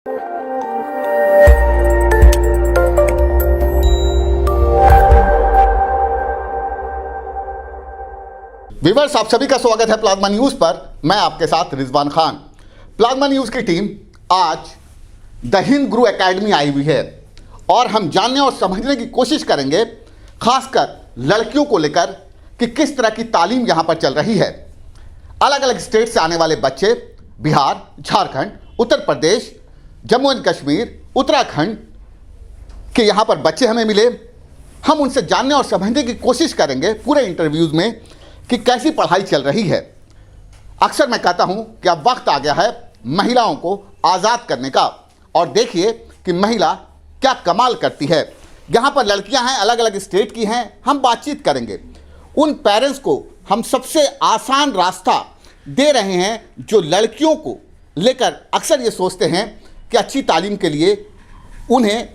Viewers, आप सभी का स्वागत है प्लाज्मा न्यूज पर। मैं आपके साथ रिजवान खान। प्लाज्मा न्यूज की टीम आज द हिंद गुरु एकेडमी आई हुई है और हम जानने और समझने की कोशिश करेंगे, खासकर लड़कियों को लेकर कि किस तरह की तालीम यहां पर चल रही है। अलग अलग स्टेट से आने वाले बच्चे बिहार, झारखंड, उत्तर प्रदेश, जम्मू एंड कश्मीर, उत्तराखंड के यहाँ पर बच्चे हमें मिले। हम उनसे जानने और समझने की कोशिश करेंगे पूरे इंटरव्यूज़ में कि कैसी पढ़ाई चल रही है। अक्सर मैं कहता हूँ कि अब वक्त आ गया है महिलाओं को आज़ाद करने का, और देखिए कि महिला क्या कमाल करती है। यहाँ पर लड़कियाँ हैं, अलग अलग स्टेट की हैं। हम बातचीत करेंगे। उन पेरेंट्स को हम सबसे आसान रास्ता दे रहे हैं जो लड़कियों को लेकर अक्सर ये सोचते हैं कि अच्छी तालीम के लिए उन्हें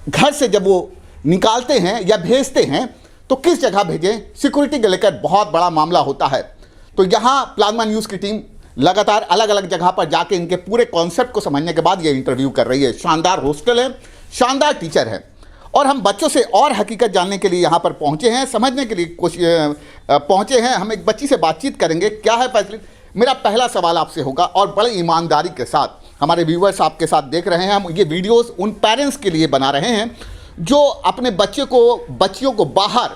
घर से जब वो निकालते हैं या भेजते हैं तो किस जगह भेजें, सिक्योरिटी को लेकर बहुत बड़ा मामला होता है। तो यहाँ प्लाज्मा न्यूज़ की टीम लगातार अलग अलग जगह पर जाके इनके पूरे कॉन्सेप्ट को समझने के बाद ये इंटरव्यू कर रही है। शानदार हॉस्टल है, शानदार टीचर है, और हम बच्चों से और हकीकत जानने के लिए यहाँ पर पहुँचे हैं, समझने के लिए पहुँचे हैं। हम एक बच्ची से बातचीत करेंगे, क्या है फैसिलिटी। मेरा पहला सवाल आपसे होगा, और बड़े ईमानदारी के साथ हमारे व्यूवर्स आपके साथ देख रहे हैं, हम ये वीडियोस उन पेरेंट्स के लिए बना रहे हैं जो अपने बच्चियों को बाहर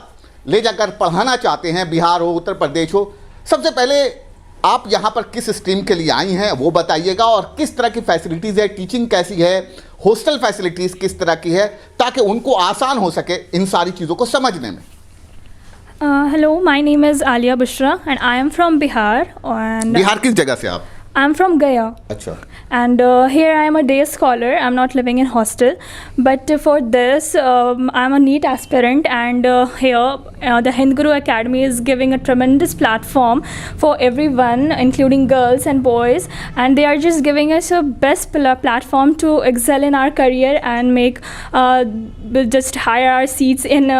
ले जाकर पढ़ाना चाहते हैं, बिहार हो, उत्तर प्रदेश हो। सबसे पहले आप यहाँ पर किस स्ट्रीम के लिए आई हैं वो बताइएगा, और किस तरह की फैसिलिटीज़ है, टीचिंग कैसी है, हॉस्टल फैसिलिटीज़ किस तरह की है, ताकि उनको आसान हो सके इन सारी चीज़ों को समझने में। Hello, my name is Alia Bushra and I am from Bihar. And Bihar किस जगह से आप? I'm from Gaya. अच्छा। And here I am a day scholar. I'm not living in hostel, but for this I'm a NEET aspirant, and here the Hind Guru Academy is giving a tremendous platform for everyone, including girls and boys, and they are just giving us a best platform to excel in our career and make just higher our seats in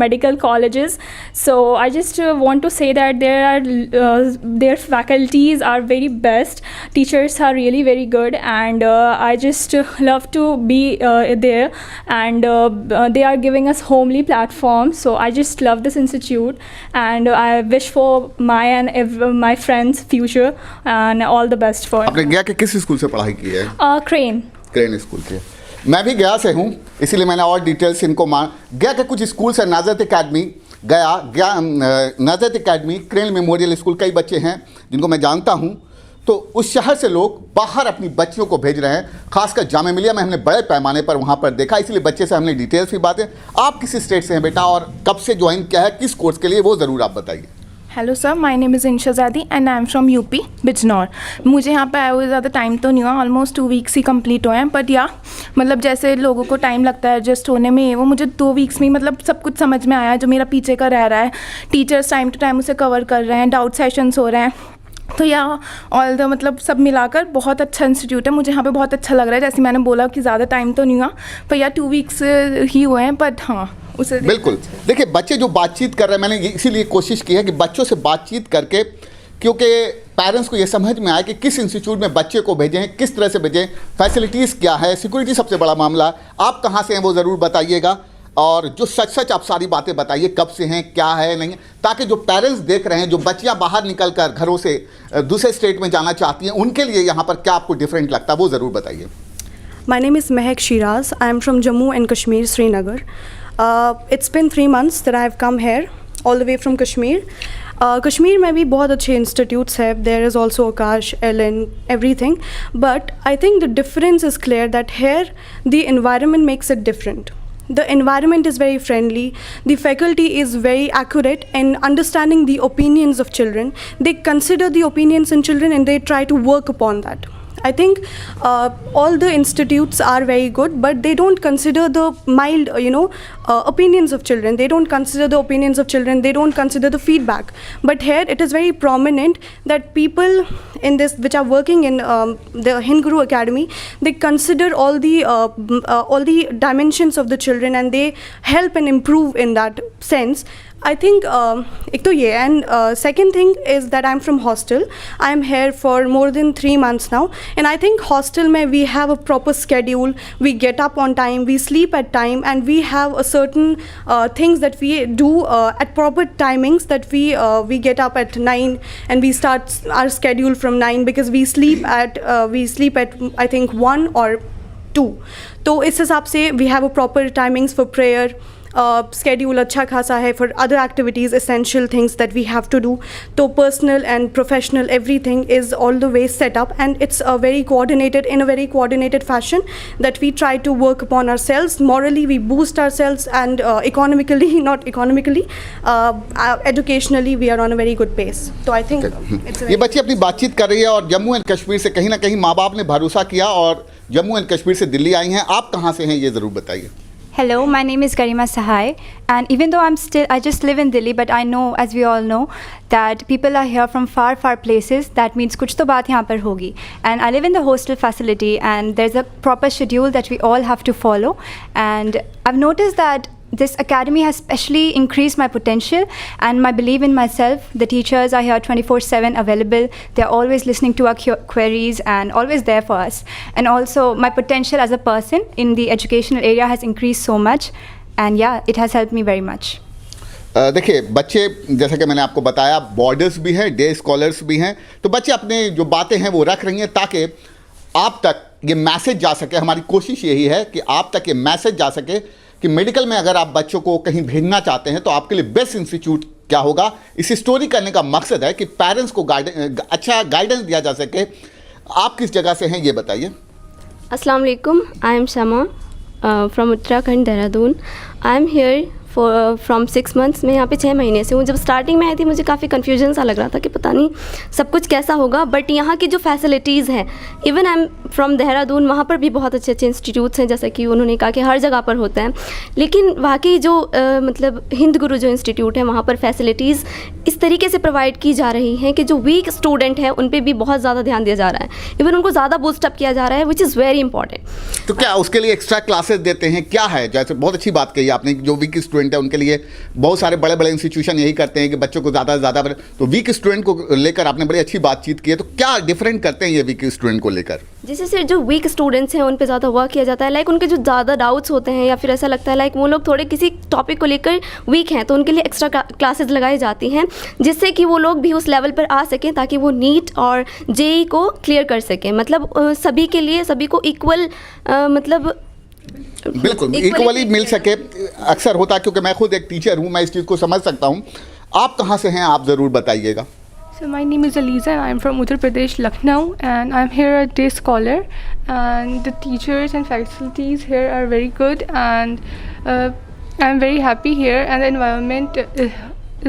medical colleges. So I just want to say that their faculties are very best. Teachers are really very good, and I just love to be there, and they are giving us homely platform. So I just love this institute, and I wish for my friends' future and all the best for. आपने गया के किस school से पढ़ाई की है? Crane school के। मैं भी गया से हूँ, इसीलिए मैंने और डिटेल्स इनको गया के कुछ स्कूल से नाजरत एकेडमी गया नाजरत एकेडमी, क्रेन मेमोरियल स्कूल, कई बच्चे हैं जिनको मैं जानता हूँ। तो उस शहर से लोग बाहर अपनी बच्चियों को भेज रहे हैं, खासकर जामिया मिलिया में हमने बड़े पैमाने पर वहाँ पर देखा, इसलिए बच्चे से हमने डिटेल्स भी बातें। आप किस स्टेट से हैं बेटा, और कब से ज्वाइन किया है, किस कोर्स के लिए, वो ज़रूर आप बताइए। Hello sir, my name is Inshazadi and I am from UP Bijnor. मुझे यहाँ पे आए हुए ज़्यादा टाइम तो नहीं हुआ, ऑलमोस्ट 2 वीक्स ही कंप्लीट हुए हैं, बट या मतलब जैसे लोगों को टाइम लगता है एडजस्ट होने में, वो मुझे 2 वीक्स में मतलब सब कुछ समझ में आया जो मेरा पीछे का रह रहा है। टीचर्स टाइम टू टाइम उसे कवर कर रहे हैं, डाउट सेशंस हो रहे हैं, तो या ऑल द मतलब सब मिलाकर बहुत अच्छा इंस्टीट्यूट है। मुझे यहाँ पे बहुत अच्छा लग रहा है। जैसे मैंने बोला कि ज़्यादा टाइम तो नहीं हुआ, पर या 2 वीक्स ही हुए हैं, बट हाँ उसे बिल्कुल। देखिए, बच्चे जो बातचीत कर रहे हैं, मैंने इसीलिए कोशिश की है कि बच्चों से बातचीत करके, क्योंकि पेरेंट्स को ये समझ में आए कि किस इंस्टीट्यूट में बच्चे को भेजें, किस तरह से भेजें, फैसिलिटीज़ क्या है, सिक्योरिटी सबसे बड़ा मामला। आप कहाँ से हैं वो ज़रूर बताइएगा, और जो सच आप सारी बातें बताइए, कब से हैं, क्या है, नहीं है, ताकि जो पेरेंट्स देख रहे हैं, जो बच्चियां बाहर निकल कर घरों से दूसरे स्टेट में जाना चाहती हैं, उनके लिए यहाँ पर क्या आपको डिफरेंट लगता है वो ज़रूर बताइए। My name is Mehak Shiraz. I am from Jammu and Kashmir, Srinagar. It's been 3 months that I have come here, all the way from Kashmir. Kashmir में भी बहुत अच्छे इंस्टीट्यूट्स है. There is also Aakash, Allen, everything. But I think the difference is clear that here the environment makes it different. The environment is very friendly. The faculty is very accurate in understanding the opinions of children. They consider the opinions in children and they try to work upon that. I think all the institutes are very good, but they don't consider the mild, opinions of children. They don't consider the opinions of children. They don't consider the feedback. But here it is very prominent that people in this, which are working in the Hind Guru Academy, they consider all the dimensions of the children and they help and improve in that sense. I think एक तो ये and second thing is that I'm from hostel. I'm here for more than 3 months now, and I think hostel में we have a proper schedule. We get up on time, we sleep at time, and we have a certain things that we do at proper timings. That we get up at 9 and we start our schedule from 9 because we sleep at I think 1 or 2. तो इस हिसाब से we have a proper timings for prayer. Schedule अच्छा खासा है for other activities, essential things that we have to do. तो personal and professional everything is all the way set up, and it's a very coordinated fashion that we try to work upon ourselves. Morally we boost ourselves, and educationally we are on a very good pace. So I think it's a ये बच्ची अपनी बातचीत कर रही है और Jammu and Kashmir से कहीं ना कहीं माँ बाप ने भरोसा किया और जम्मू एंड कश्मीर से दिल्ली आई हैं। आप कहाँ से हैं ये ज़रूर बताइए। Hello, my name is Garima Sahai, and even though I just live in Delhi, but I know, as we all know, that people are here from far places. That means कुछ तो बात यहाँ पर होगी. And I live in the hostel facility, and there's a proper schedule that we all have to follow. And I've noticed that this academy has specially increased my potential and my belief in myself. The teachers are here 24/7 available. They're always listening to our queries and always there for us. And also my potential as a person in the educational area has increased so much. And yeah, it has helped me very much. देखिए बच्चे, जैसा कि मैंने आपको बताया, borders भी हैं, day scholars भी हैं, तो बच्चे अपने जो बातें हैं वो रख रही हैं ताकि आप तक ये मैसेज जा सके। हमारी कोशिश यही है कि आप तक ये मैसेज जा सके कि मेडिकल में अगर आप बच्चों को कहीं भेजना चाहते हैं तो आपके लिए बेस्ट इंस्टीट्यूट क्या होगा। इस स्टोरी करने का मकसद है कि पेरेंट्स को अच्छा गाइडेंस दिया जा सके। आप किस जगह से हैं ये बताइए। अस्सलाम वालेकुम, I M Shama from Uttarakhand, Dehradun. I am here from 6 months। मैं यहाँ पे 6 महीने से हूँ। जब स्टार्टिंग में आई थी मुझे काफ़ी कन्फ्यूजन सा लग रहा था कि पता नहीं सब कुछ कैसा होगा, बट यहाँ की जो फैसिलिटीज़ हैं, even I am from Dehradun, वहाँ पर भी बहुत अच्छे इंस्टीट्यूट्स हैं, जैसा कि उन्होंने कहा कि हर जगह पर होता है। लेकिन वाकई जो मतलब हिंद गुरु जो इंस्टीट्यूट है, वहाँ पर फैसिलिटीज़ इस तरीके से प्रोवाइड की जा रही हैं कि जो वीक स्टूडेंट हैं उन पर भी बहुत ज़्यादा ध्यान दिया जा रहा है, इवन उनको ज़्यादा बूस्टअप किया जा रहा है, विच इज़ वेरी इंपॉर्टेंट। तो क्या उसके लिए एक्स्ट्रा क्लासेस देते हैं, क्या है? जैसे बहुत अच्छी बात कही आपने, जो वीक स्टूडेंट है उनके लिए बहुत सारे बड़े बड़े इंस्टीट्यूशन यही करते हैं कि बच्चों को ज़्यादा से ज़्यादा, तो वीक स्टूडेंट को लेकर आपने बड़ी अच्छी बातचीत की है। तो क्या डिफरेंट करते हैं ये वीक स्टूडेंट को लेकर? जैसे सर जो वीक स्टूडेंट्स हैं उन पे ज़्यादा वर्क किया जाता है, लाइक उनके जो ज़्यादा डाउट्स होते हैं या फिर ऐसा लगता है लाइक वो लोग थोड़े किसी टॉपिक को लेकर वीक हैं, तो उनके लिए एक्स्ट्रा क्लासेस लगाई जाती हैं जिससे कि वो लोग भी उस लेवल पर आ सकें ताकि वो नीट और जेईई को क्लियर कर सकें। मतलब सभी के लिए, सभी को इक्वल मतलब बिल्कुल इक्वली मिल सके। अक्सर होता है, क्योंकि मैं खुद एक टीचर हूँ, मैं इस चीज़ को समझ सकता हूँ। आप कहाँ से हैं, आप ज़रूर बताइएगा। So my name is Aliza and I'm from Uttar Pradesh, Lucknow, and I'm here a day scholar, and the teachers and faculties here are very good, and I'm very happy here, and the environment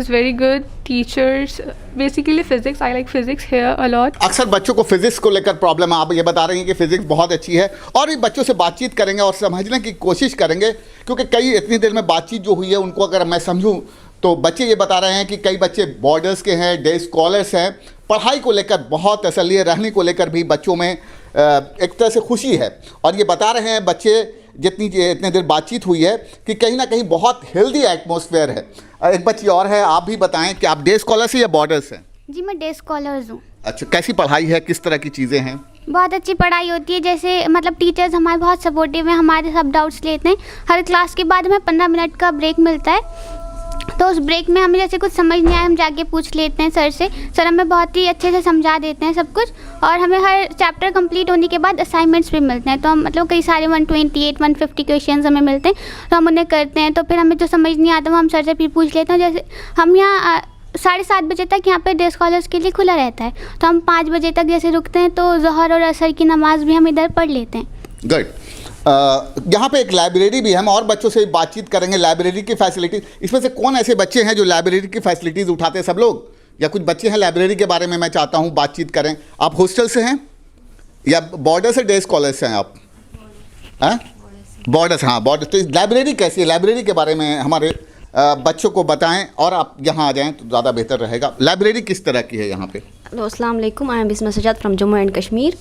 is very good. Teachers, basically physics, I like physics here a lot. अक्सर बच्चों को physics को लेकर problem है। आप ये बता रही हैं कि फिजिक्स बहुत अच्छी है, और भी बच्चों से बातचीत करेंगे और समझने की कोशिश करेंगे, क्योंकि कई इतनी देर में बातचीत जो हुई है उनको अगर मैं समझूं तो बच्चे ये बता रहे हैं कि कई बच्चे बॉर्डर्स के हैं, डे स्कॉलर्स हैं, पढ़ाई को लेकर बहुत तसल्ली है, रहने को लेकर भी बच्चों में एक तरह से खुशी है। और ये बता रहे हैं बच्चे, इतनी देर बातचीत हुई है, कि कहीं ना कहीं बहुत हेल्दी एटमॉस्फेयर है। एक बच्ची और है, आप भी बताएं कि आप डे स्कॉलर से या बॉर्डर्स हैं? जी मैं डे स्कॉलर्स हूँ। अच्छा, कैसी पढ़ाई है, किस तरह की चीज़ें हैं? बहुत अच्छी पढ़ाई होती है, जैसे मतलब टीचर्स हमारे बहुत सपोर्टिव हैं, हमारे सब डाउट्स लेते हैं। हर क्लास के बाद हमें 15 मिनट का ब्रेक मिलता है, तो उस ब्रेक में हमें जैसे कुछ समझ नहीं आया हम जाके पूछ लेते हैं सर से। सर हमें बहुत ही अच्छे से समझा देते हैं सब कुछ, और हमें हर चैप्टर कंप्लीट होने के बाद असाइनमेंट्स भी मिलते हैं। तो हम मतलब कई सारे 128-150 क्वेश्चंस हमें मिलते हैं, तो हम उन्हें करते हैं। तो फिर हमें जो समझ नहीं आता वो हम सर से फिर पूछ लेते हैं। जैसे हम यहाँ 7:30 बजे तक यहाँ पे डे स्कॉलर्स के लिए खुला रहता है, तो हम 5 बजे तक जैसे रुकते हैं, तो ज़ोहर और असर की नमाज़ भी हम इधर पढ़ लेते हैं। गुड। यहाँ पे एक लाइब्रेरी भी है, हम और बच्चों से बातचीत करेंगे। लाइब्रेरी की फैसिलिटीज़, इसमें से कौन ऐसे बच्चे हैं जो लाइब्रेरी की फैसिलिटीज़ उठाते हैं? सब लोग या कुछ बच्चे हैं? लाइब्रेरी के बारे में मैं चाहता हूँ बातचीत करें। आप हॉस्टल से हैं या बॉर्डर से डे स्कॉलर से हैं आप? हैं बॉर्डर से? हाँ बॉर्डर। तो लाइब्रेरी कैसी है, लाइब्रेरी के बारे में हमारे बच्चों को बताएं, और आप यहाँ आ जाएं तो ज़्यादा बेहतर रहेगा। लाइब्रेरी किस तरह की है यहाँ पे? अस्सलाम वालेकुम, I am Bisma Sajad from Jammu and Kashmir.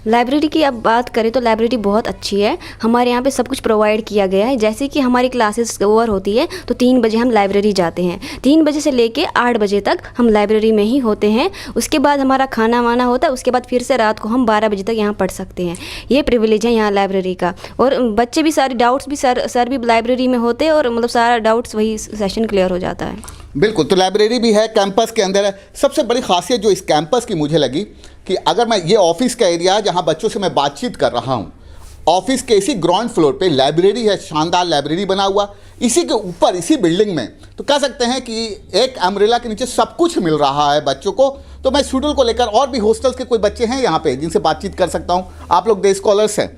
Library की अब बात करें तो लाइब्रेरी बहुत अच्छी है। हमारे यहाँ पे सब कुछ प्रोवाइड किया गया है। जैसे कि हमारी क्लासेस ओवर होती है तो 3 बजे हम लाइब्रेरी जाते हैं। 3 बजे से लेके 8 बजे तक हम लाइब्रेरी में ही होते हैं। उसके बाद हमारा खाना वाना होता है। उसके बाद फिर से रात को हम 12 बजे तक यहाँ पढ़ सकते हैं। ये प्रिविलेज है यहाँ लाइब्रेरी का। और बच्चे भी सारे डाउट्स भी सर भी लाइब्रेरी में होते हैं और मतलब सारा डाउट्स वही सेशन क्लियर हो जाता है। बिल्कुल, तो लाइब्रेरी भी है, कैंपस के अंदर है। सबसे बड़ी खासियत जो इस कैंपस की मुझे लगी कि अगर मैं ये ऑफिस का एरिया है जहाँ बच्चों से मैं बातचीत कर रहा हूँ, ऑफिस के इसी ग्राउंड फ्लोर पे लाइब्रेरी है, शानदार लाइब्रेरी बना हुआ। इसी के ऊपर इसी बिल्डिंग में तो कह सकते हैं कि एक अम्ब्रेला के नीचे सब कुछ मिल रहा है बच्चों को। तो मैं स्टूडेंट को लेकर, और भी हॉस्टल्स के कोई बच्चे हैं यहाँ पे जिनसे बातचीत कर सकता हूँ। आप लोग डे स्कॉलर्स हैं,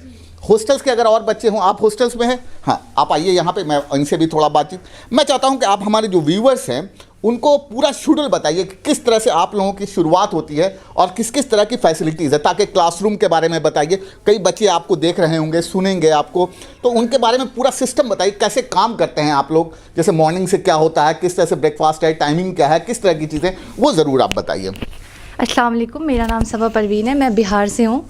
हॉस्टल्स के अगर और बच्चे हों, आप हॉस्टल्स में हैं, हाँ आप आइए यहाँ पे, मैं इनसे भी थोड़ा बातचीत। मैं चाहता हूँ कि आप हमारे जो व्यूवर्स हैं उनको पूरा शेड्यूल बताइए कि किस तरह से आप लोगों की शुरुआत होती है और किस किस तरह की फैसिलिटीज़ है, ताकि क्लासरूम के बारे में बताइए। कई बच्चे आपको देख रहे होंगे, सुनेंगे आपको, तो उनके बारे में पूरा सिस्टम बताइए, कैसे काम करते हैं आप लोग। जैसे मॉर्निंग से क्या होता है, किस तरह से ब्रेकफास्ट है, टाइमिंग क्या है, किस तरह की चीज़ें, वो ज़रूर आप बताइए। अस्सलाम वालेकुम, मेरा नाम सबा परवीन है, मैं बिहार से हूँ।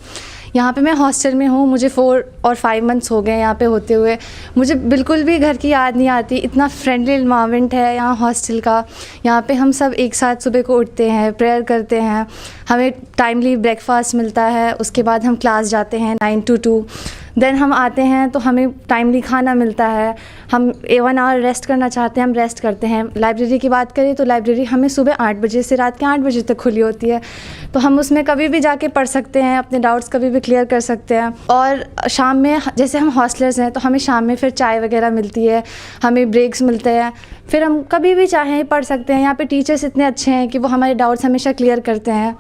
यहाँ पे मैं हॉस्टल में हूँ। मुझे 4 और 5 मंथ्स हो गए यहाँ पे होते हुए। मुझे बिल्कुल भी घर की याद नहीं आती। इतना फ्रेंडली इन्वायरमेंट है यहाँ हॉस्टल का। यहाँ पे हम सब एक साथ सुबह को उठते हैं, प्रेयर करते हैं, हमें टाइमली ब्रेकफास्ट मिलता है। उसके बाद हम क्लास जाते हैं 9 to 2। देन हम आते हैं तो हमें टाइमली खाना मिलता है। हम 1 आवर रेस्ट करना चाहते हैं, हम रेस्ट करते हैं। लाइब्रेरी की बात करें तो लाइब्रेरी हमें सुबह 8 बजे से रात के 8 बजे तक खुली होती है। तो हम उसमें कभी भी जाके पढ़ सकते हैं, अपने डाउट्स कभी भी क्लियर कर सकते हैं। और शाम में जैसे हम हॉस्टलर्स हैं तो हमें शाम में फिर चाय वगैरह मिलती है, हमें ब्रेक्स मिलते हैं, फिर हम कभी भी चाहें पढ़ सकते हैं। यहाँ पे टीचर्स इतने अच्छे हैं कि वो हमारे डाउट्स हमेशा क्लियर करते हैं।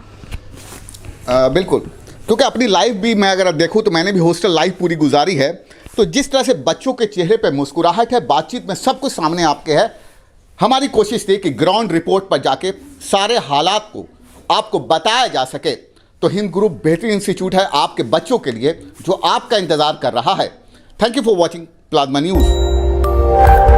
बिल्कुल, क्योंकि अपनी लाइफ भी मैं अगर देखूँ तो मैंने भी हॉस्टल लाइफ पूरी गुजारी है। तो जिस तरह से बच्चों के चेहरे पे मुस्कुराहट है, बातचीत में सब कुछ सामने आपके है। हमारी कोशिश थी कि ग्राउंड रिपोर्ट पर जाके सारे हालात को आपको बताया जा सके। तो हिंद ग्रुप बेहतरीन इंस्टीट्यूट है आपके बच्चों के लिए, जो आपका इंतज़ार कर रहा है। Thank you for watching plasma news.